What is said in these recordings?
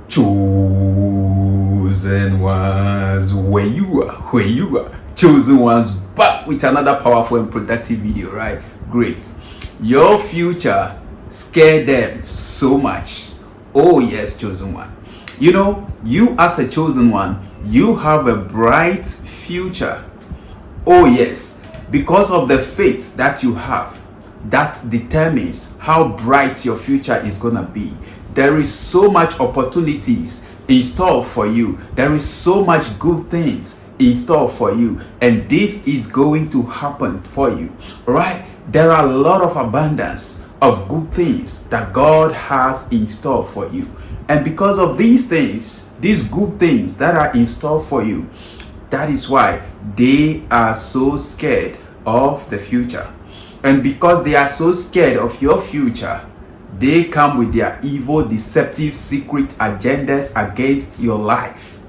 Chosen ones, where you are, chosen ones, back with another powerful and productive video, right? Great. Your future scared them so much. Oh yes, chosen one. You know, you as a chosen one, you have a bright future. Oh yes, because of the faith that you have, that determines how bright your future is gonna be. There is so much opportunities in store for you. There is so much good things in store for you, and this is going to happen for you, right? There are a lot of abundance of good things that God has in store for you, and because of these things, these good things that are in store for you, that is why they are so scared of the future. And because they are so scared of your future, they come with their evil, deceptive, secret agendas against your life.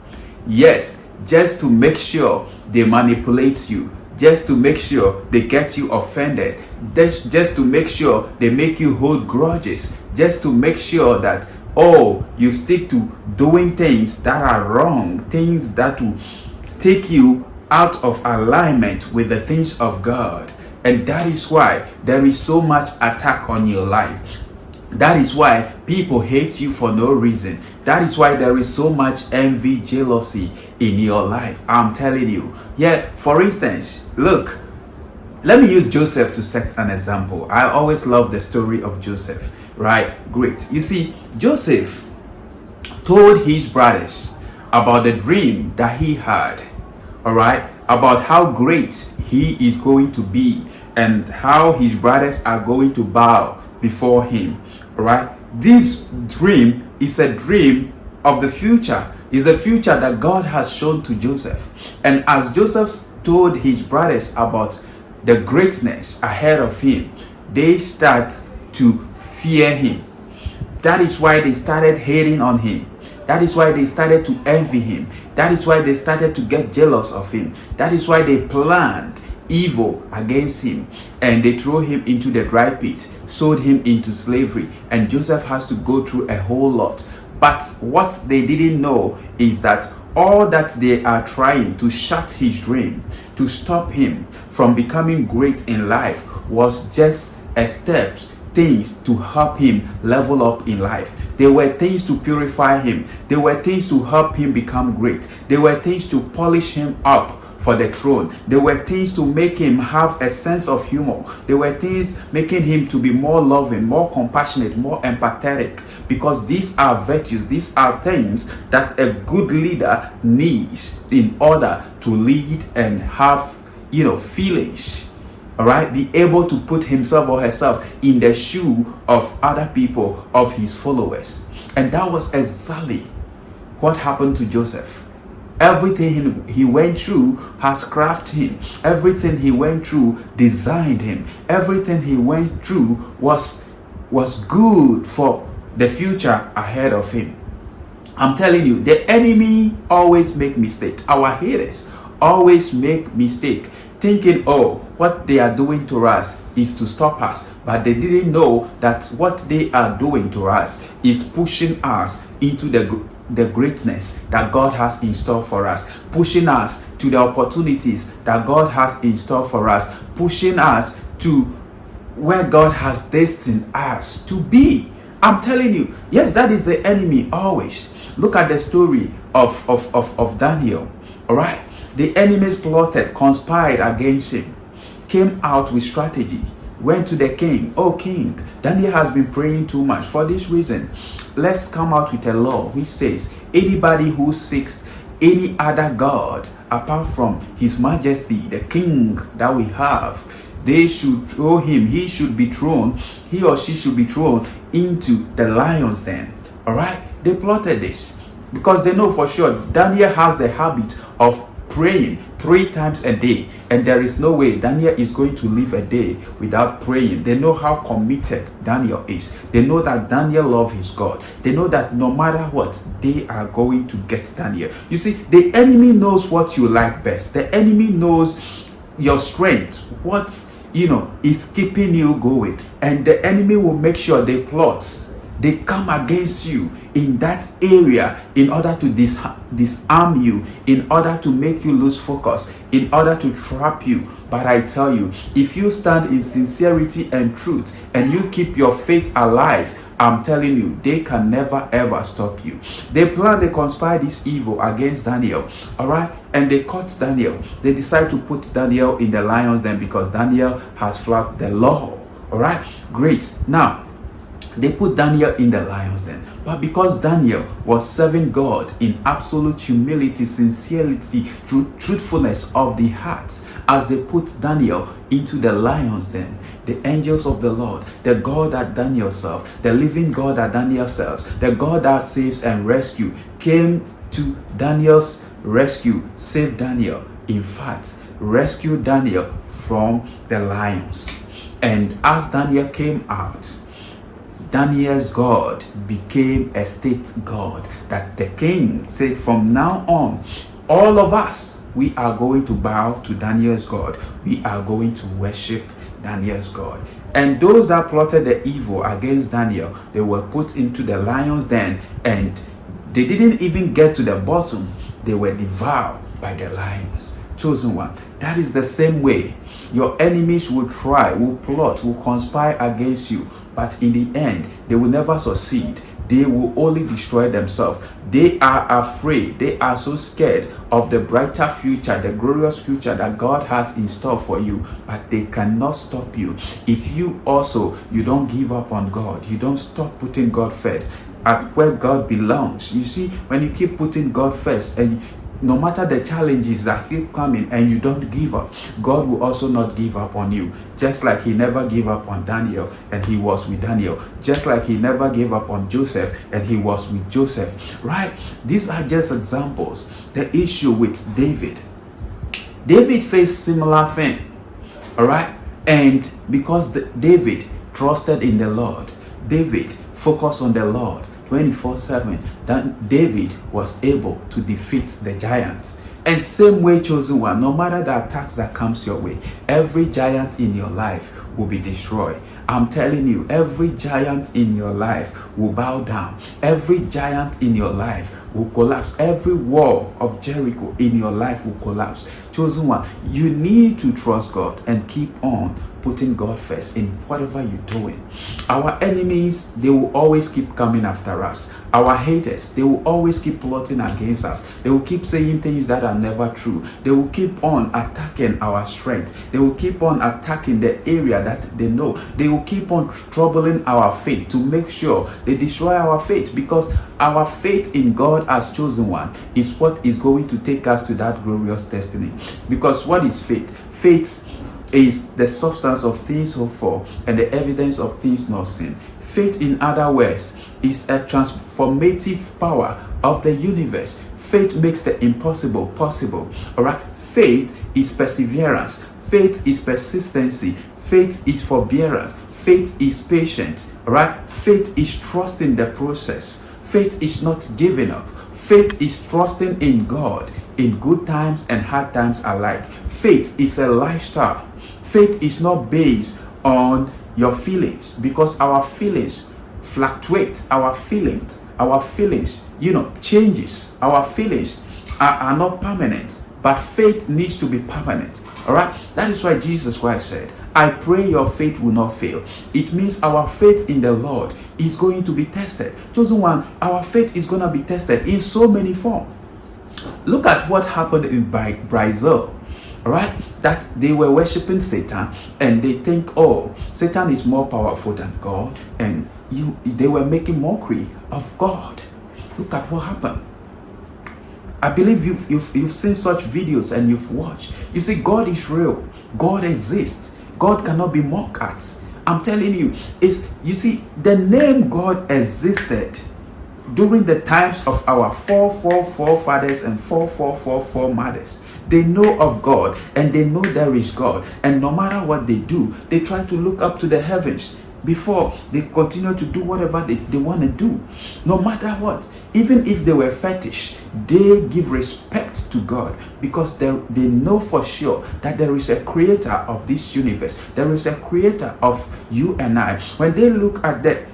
Yes, just to make sure they manipulate you, just to make sure they get you offended, just to make sure they make you hold grudges, just to make sure that, oh, you stick to doing things that are wrong, things that will take you out of alignment with the things of God. And that is why there is so much attack on your life. That is why people hate you for no reason. That is why there is so much envy, jealousy in your life. I'm telling you. Yeah, for instance, look, let me use Joseph to set an example. I always love the story of Joseph, right? Great. You see, Joseph told his brothers about the dream that he had, all right, about how great he is going to be and how his brothers are going to bow before him. Right? This dream is a dream of the future. Is a future that God has shown to Joseph. And as Joseph told his brothers about the greatness ahead of him, they start to fear him. That is why they started hating on him. That is why they started to envy him. That is why they started to get jealous of him. That is why they planned evil against him, and they threw him into the dry pit, sold him into slavery, and Joseph has to go through a whole lot. But what they didn't know is that all that they are trying to shut his dream, to stop him from becoming great in life, was just a steps, things to help him level up in life. They were things to purify him. They were things to help him become great. They were things to polish him up for the throne. There were things to make him have a sense of humor. There were things making him to be more loving, more compassionate, more empathetic, because these are virtues, these are things that a good leader needs in order to lead and have, feelings. All right, be able to put himself or herself in the shoe of other people, of his followers. And that was exactly what happened to Joseph. Everything he went through has crafted him. Everything he went through designed him. Everything he went through was good for the future ahead of him. I'm telling you, the enemy always make mistake. Our haters always make mistake, thinking, oh, what they are doing to us is to stop us. But they didn't know that what they are doing to us is pushing us into the greatness that God has in store for us, pushing us to the opportunities that God has in store for us, pushing us to where God has destined us to be. I'm telling you, yes, that is the enemy always. Look at the story of Daniel. All right, the enemies plotted, conspired against him, came out with strategy, went to the king. Oh king, Daniel has been praying too much. For this reason, let's come out with a law which says anybody who seeks any other god apart from his majesty, the king that we have, they should throw him, he should be thrown, he or she should be thrown into the lion's den. All right, they plotted this because they know for sure Daniel has the habit of praying 3 times a day, and there is no way Daniel is going to live a day without praying. They know how committed Daniel is. They know that Daniel loves his God. They know that no matter what, they are going to get Daniel. You see, the enemy knows what you like best. The enemy knows your strength, what is keeping you going, and the enemy will make sure they plot they come against you in that area in order to disarm you, in order to make you lose focus, in order to trap you. But I tell you, if you stand in sincerity and truth and you keep your faith alive, I'm telling you, they can never ever stop you. They conspire this evil against Daniel, all right? And they caught Daniel. They decide to put Daniel in the lion's den because Daniel has flouted the law, all right? Great. Now, they put Daniel in the lion's den. But because Daniel was serving God in absolute humility, sincerity, truthfulness of the heart, as they put Daniel into the lion's den, the angels of the Lord, the God that Daniel served, the living God that Daniel serves, the God that saves and rescues, came to Daniel's rescue, saved Daniel. In fact, rescued Daniel from the lions. And as Daniel came out, Daniel's God became a state God, that the king said, from now on, all of us, we are going to bow to Daniel's God. We are going to worship Daniel's God. And those that plotted the evil against Daniel, they were put into the lion's den, and they didn't even get to the bottom. They were devoured by the lions. Chosen one. That is the same way your enemies will try, will plot, will conspire against you, but in the end, they will never succeed. They will only destroy themselves. They are afraid. They are so scared of the brighter future, the glorious future that God has in store for you, but they cannot stop you. If you don't give up on God, you don't stop putting God first at where God belongs. You see, when you keep putting God first, and no matter the challenges that keep coming and you don't give up, God will also not give up on you. Just like he never gave up on Daniel and he was with Daniel. Just like he never gave up on Joseph and he was with Joseph. Right? These are just examples. The issue with David. David faced similar thing. Alright? And because David trusted in the Lord, David focused on the Lord 24/7, that David was able to defeat the giants. And same way, chosen one, no matter the attacks that comes your way, every giant in your life will be destroyed. I'm telling you, every giant in your life will bow down. Every giant in your life will collapse. Every wall of Jericho in your life will collapse. Chosen one, you need to trust God and keep on putting God first in whatever you're doing. Our enemies, they will always keep coming after us. Our haters, they will always keep plotting against us. They will keep saying things that are never true. They will keep on attacking our strength. They will keep on attacking the area that they know. They will keep on troubling our faith to make sure they destroy our faith, because our faith in God as chosen one is what is going to take us to that glorious destiny. Because what is faith? Faith is the substance of things hoped for and the evidence of things not seen. Faith, in other words, is a transformative power of the universe. Faith makes the impossible possible. All right. Faith is perseverance. Faith is persistency. Faith is forbearance. Faith is patient. All right. Faith is trusting the process. Faith is not giving up. Faith is trusting in God in good times and hard times alike. Faith is a lifestyle. Faith is not based on your feelings, because our feelings fluctuate. Our feelings, changes. Our feelings are not permanent, but faith needs to be permanent. All right. That is why Jesus Christ said, I pray your faith will not fail. It means our faith in the Lord is going to be tested. Chosen one, our faith is going to be tested in so many forms. Look at what happened in Brazil. Right? That they were worshiping Satan, and they think, oh, Satan is more powerful than God, and they were making mockery of God. Look at what happened. I believe you've seen such videos and you've watched. You see, God is real. God exists. God cannot be mocked at. I'm telling you, you see, the name God existed during the times of our forefathers and foremothers. They know of God and they know there is God. And no matter what they do, they try to look up to the heavens before they continue to do whatever they want to do. No matter what, even if they were fetish, they give respect to God, because they know for sure that there is a creator of this universe. There is a creator of you and I. When they look at the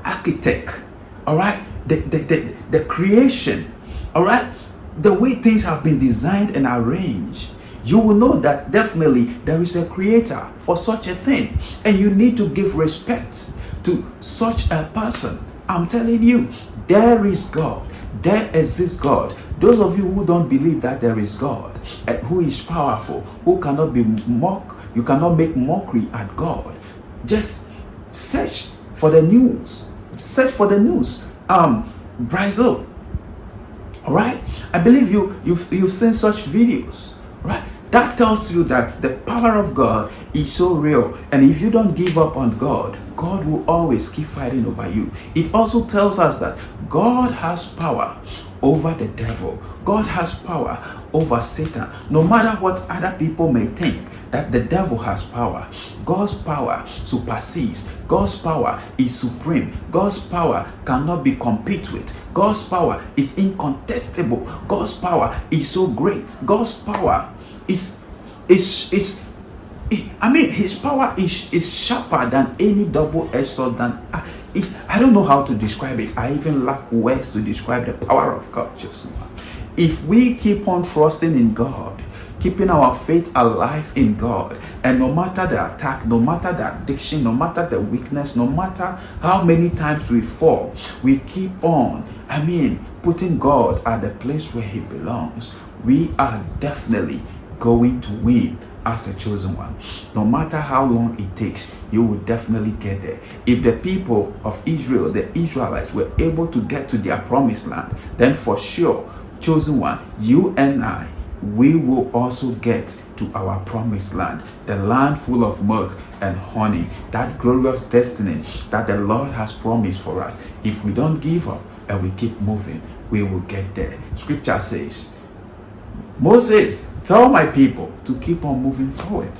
Ark architect, all right, the creation, all right, the way things have been designed and arranged, you will know that definitely there is a creator for such a thing, and you need to give respect to such a person. I'm telling you, there is God. There exists God. Those of you who don't believe that there is God, who is powerful, who cannot be mocked, you cannot make mockery at God. Just search for the news. Search for the news. Brazil. All right. I believe you've seen such videos. Right. That tells you that the power of God is so real. And if you don't give up on God, God will always keep fighting over you. It also tells us that God has power over the devil. God has power over Satan. No matter what other people may think, that the devil has power, God's power supersedes. God's power is supreme. God's power cannot be competed with. God's power is incontestable. God's power is so great. God's power is I mean, his power is sharper than any double-edged sword. I don't know how to describe it. I even lack words to describe the power of God. Just if we keep on trusting in God, keeping our faith alive in God, and no matter the attack, no matter the addiction, no matter the weakness, no matter how many times we fall, we keep on, putting God at the place where he belongs, we are definitely going to win as a chosen one. No matter how long it takes, you will definitely get there. If the people of Israel, the Israelites, were able to get to their promised land, then for sure, chosen one, you and I, we will also get to our promised land, the land full of milk and honey, that glorious destiny that the Lord has promised for us. If we don't give up and we keep moving, we will get there. Scripture says, Moses, tell my people to keep on moving forward.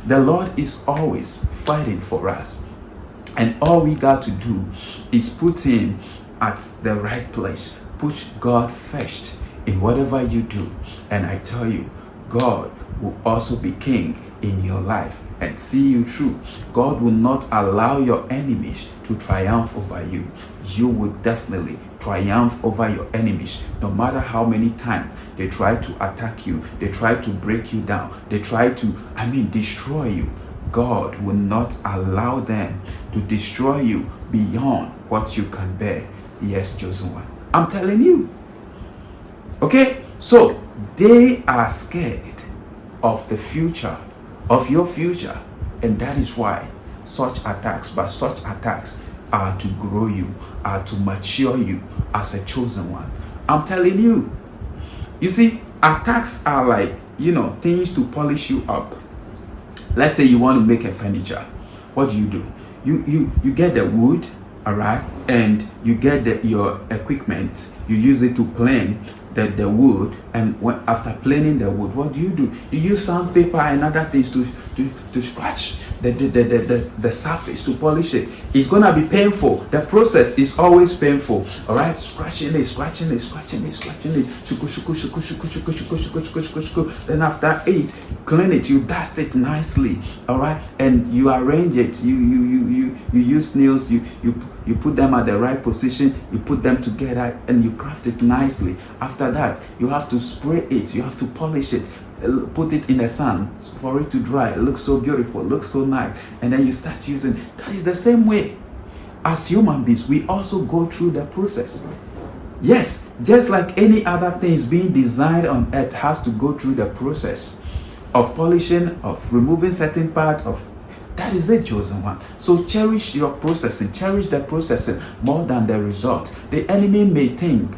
The Lord is always fighting for us. And all we got to do is put him at the right place. Put God first in whatever you do. And I tell you, God will also be king in your life and see you through. God will not allow your enemies to triumph over you. You will definitely triumph over your enemies, no matter how many times they try to attack you, they try to break you down, they try to, destroy you. God will not allow them to destroy you beyond what you can bear. Yes, chosen one. I'm telling you. Okay? So, they are scared of the future, of your future. And that is why such attacks are to grow you, are to mature you as a chosen one. I'm telling you. You see, attacks are like, things to polish you up. Let's say you want to make a furniture. What do? You get the wood, all right, and you get your equipment. You use it to plane the wood, and after planing the wood, what do? You use sandpaper and other things to scratch the surface, to polish it. It's gonna be painful. The process is always painful. All right, scratching it. Then after it, clean it. You dust it nicely. All right, and you arrange it. You use nails. You put them at the right position, you put them together, and you craft it nicely. After that, you have to spray it, you have to polish it, put it in the sun for it to dry. It looks so beautiful, looks so nice, and then you start using. That is the same way. As human beings, we also go through the process. Yes, just like any other things being designed on earth has to go through the process of polishing, of removing certain parts of. That is it, chosen one. So cherish your processing. Cherish the processing more than the result. The enemy may think,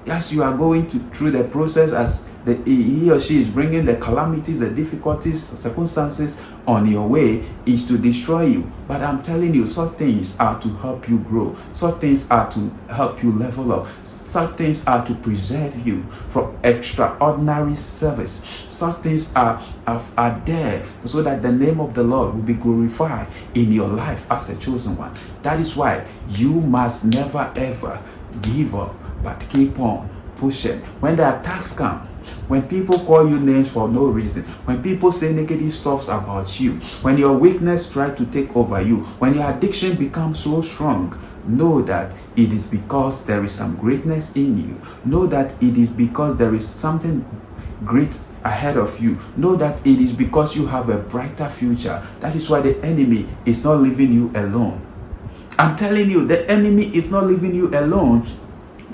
as you are going through the process, as he or she is bringing the calamities, the difficulties, the circumstances on your way, is to destroy you. But I'm telling you, such things are to help you grow. Such things are to help you level up. Such things are to preserve you from extraordinary service. Such things are there so that the name of the Lord will be glorified in your life as a chosen one. That is why you must never ever give up, but keep on pushing. When the attacks come, when people call you names for no reason, when people say negative stuff about you, when your weakness tries to take over you, when your addiction becomes so strong, know that it is because there is some greatness in you. Know that it is because there is something great ahead of you. Know that it is because you have a brighter future. That is why the enemy is not leaving you alone. I'm telling you, the enemy is not leaving you alone,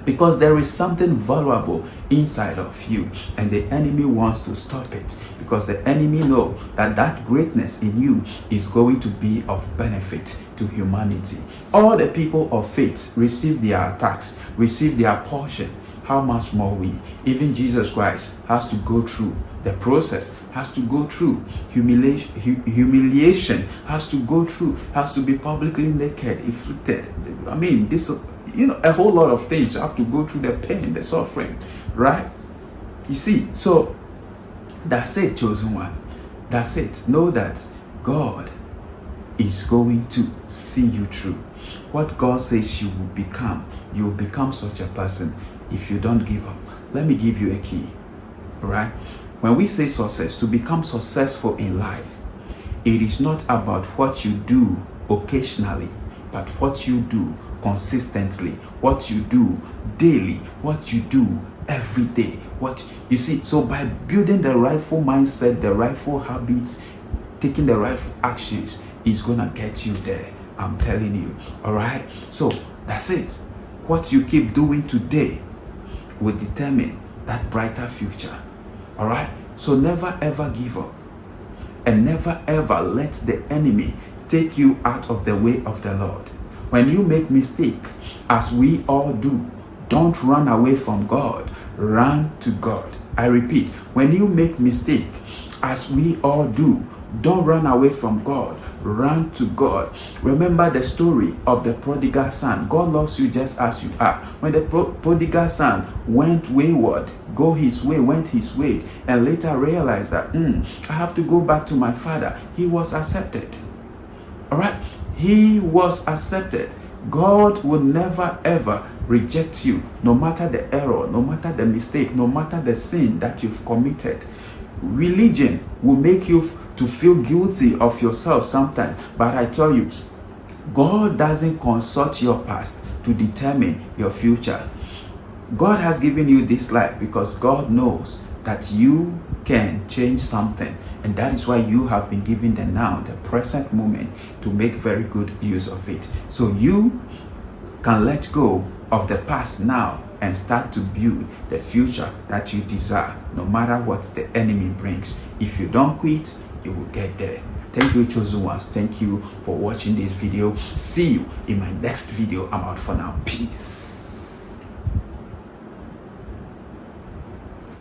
because there is something valuable inside of you, and the enemy wants to stop it, because the enemy knows that that greatness in you is going to be of benefit to humanity. All the people of faith receive their attacks, receive their portion. How much more we? Even Jesus Christ has to go through the process, has to go through humiliation, has to go through, has to be publicly naked, afflicted. I mean, this, a whole lot of things. You have to go through the pain, the suffering, right? You see, so that's it, chosen one. That's it. Know that God is going to see you through. What God says you will become such a person if you don't give up. Let me give you a key, right? When we say success, to become successful in life, it is not about what you do occasionally, but what you do consistently, what you do daily, what you do every day. What you see, so by building the rightful mindset, the rightful habits, taking the rightful actions, is gonna get you there. I'm telling you. All right. So that's it. What you keep doing today will determine that brighter future. All right. So never ever give up, and never ever let the enemy take you out of the way of the Lord. When you make mistake, as we all do, don't run away from God. Run to God. I repeat, when you make mistake, as we all do, don't run away from God. Run to God. Remember the story of the prodigal son. God loves you just as you are. When the prodigal son went wayward, went his way, and later realized that I have to go back to my father, he was accepted. All right, he was accepted. God will never ever reject you, no matter the error, no matter the mistake, no matter the sin that you've committed. Religion will make you to feel guilty of yourself sometimes, but I tell you, God doesn't consult your past to determine your future. God has given you this life because God knows that you can change something, and that is why you have been given the now, the present moment, to make very good use of it. So you can let go of the past now and start to build the future that you desire, no matter what the enemy brings. If you don't quit, you will get there. Thank you, chosen ones. Thank you for watching this video. See you in my next video. I'm out for now. Peace.